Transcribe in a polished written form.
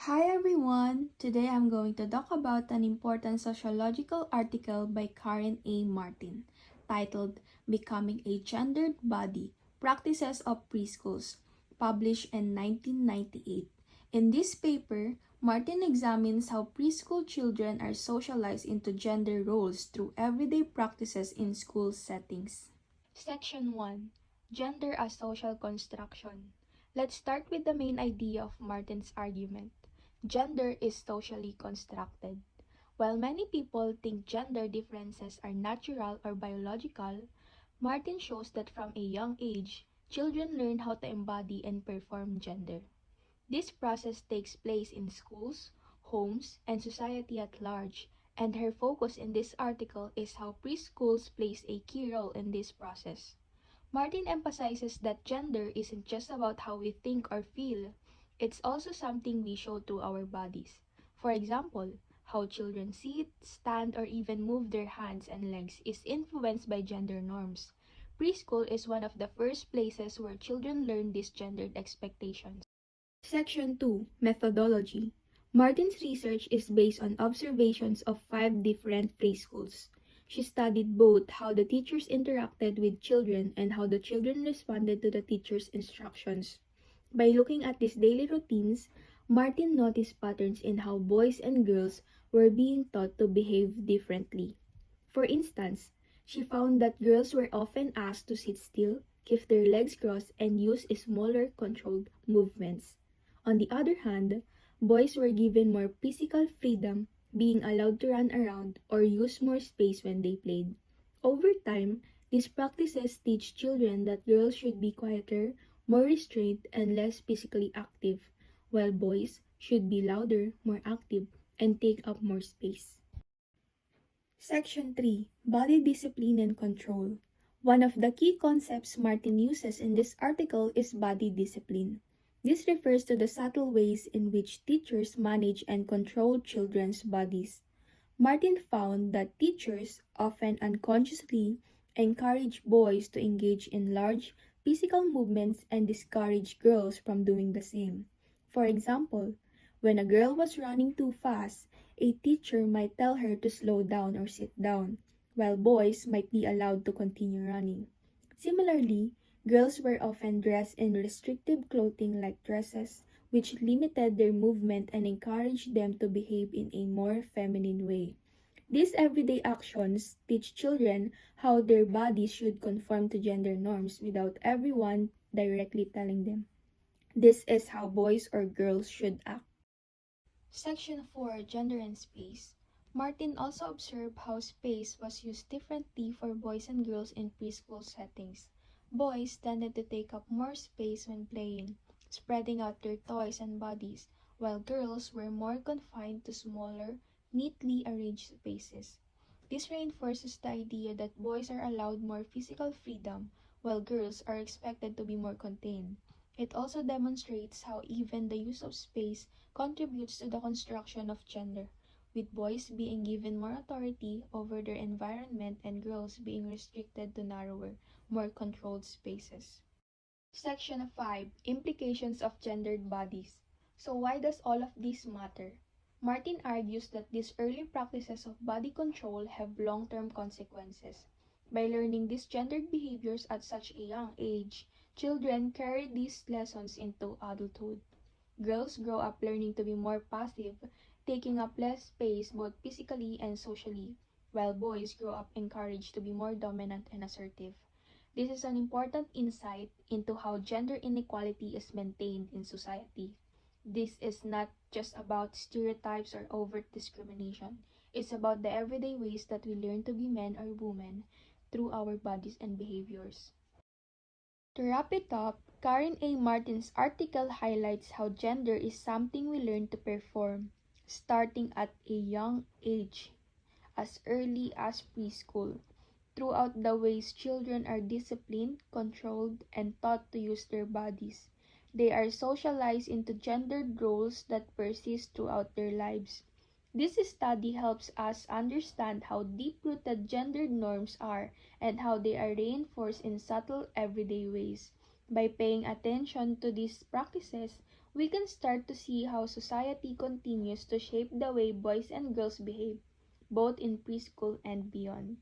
Hi everyone! Today I'm going to talk about an important sociological article by Karen A. Martin titled Becoming a Gendered Body Practices of Preschools, published in 1998. In this paper, Martin examines how preschool children are socialized into gender roles through everyday practices in school settings. Section 1. Gender as Social Construction. Let's start with the main idea of Martin's argument. Gender is socially constructed. While many people think gender differences are natural or biological, Martin shows that from a young age, children learn how to embody and perform gender. This process takes place in schools, homes, and society at large, and her focus in this article is how preschools plays a key role in this process. Martin emphasizes that gender isn't just about how we think or feel, it's also something we show through our bodies. For example, how children sit, stand, or even move their hands and legs is influenced by gender norms. Preschool is one of the first places where children learn these gendered expectations. Section 2. Methodology. Martin's research is based on observations of 5 different preschools. She studied both how the teachers interacted with children and how the children responded to the teacher's instructions. By looking at these daily routines, Martin noticed patterns in how boys and girls were being taught to behave differently. For instance, she found that girls were often asked to sit still, keep their legs crossed, and use smaller, controlled movements. On the other hand, boys were given more physical freedom, being allowed to run around or use more space when they played. Over time, these practices teach children that girls should be quieter, more restrained, and less physically active, while boys should be louder, more active, and take up more space. Section 3. Body Discipline and Control. One of the key concepts Martin uses in this article is body discipline. This refers to the subtle ways in which teachers manage and control children's bodies. Martin found that teachers often unconsciously encourage boys to engage in large physical movements and discourage girls from doing the same. For example, when a girl was running too fast, a teacher might tell her to slow down or sit down, while boys might be allowed to continue running. Similarly, girls were often dressed in restrictive clothing like dresses, which limited their movement and encouraged them to behave in a more feminine way. These everyday actions teach children how their bodies should conform to gender norms without everyone directly telling them. This is how boys or girls should act. Section 4. Gender and Space. Martin also observed how space was used differently for boys and girls in preschool settings. Boys tended to take up more space when playing, spreading out their toys and bodies, while girls were more confined to smaller, neatly arranged spaces. This reinforces the idea that boys are allowed more physical freedom, while girls are expected to be more contained. It also demonstrates how even the use of space contributes to the construction of gender, with boys being given more authority over their environment and girls being restricted to narrower, more controlled spaces. Section 5. Implications of gendered bodies. So why does all of this matter? Martin argues that these early practices of body control have long-term consequences. By learning these gendered behaviors at such a young age, children carry these lessons into adulthood. Girls grow up learning to be more passive, taking up less space both physically and socially, while boys grow up encouraged to be more dominant and assertive. This is an important insight into how gender inequality is maintained in society. This is not just about stereotypes or overt discrimination. It's about the everyday ways that we learn to be men or women through our bodies and behaviors. To wrap it up, Karen A. Martin's article highlights how gender is something we learn to perform, starting at a young age, as early as preschool, throughout the ways children are disciplined, controlled, and taught to use their bodies. They are socialized into gendered roles that persist throughout their lives. This study helps us understand how deep-rooted gendered norms are and how they are reinforced in subtle everyday ways. By paying attention to these practices, we can start to see how society continues to shape the way boys and girls behave, both in preschool and beyond.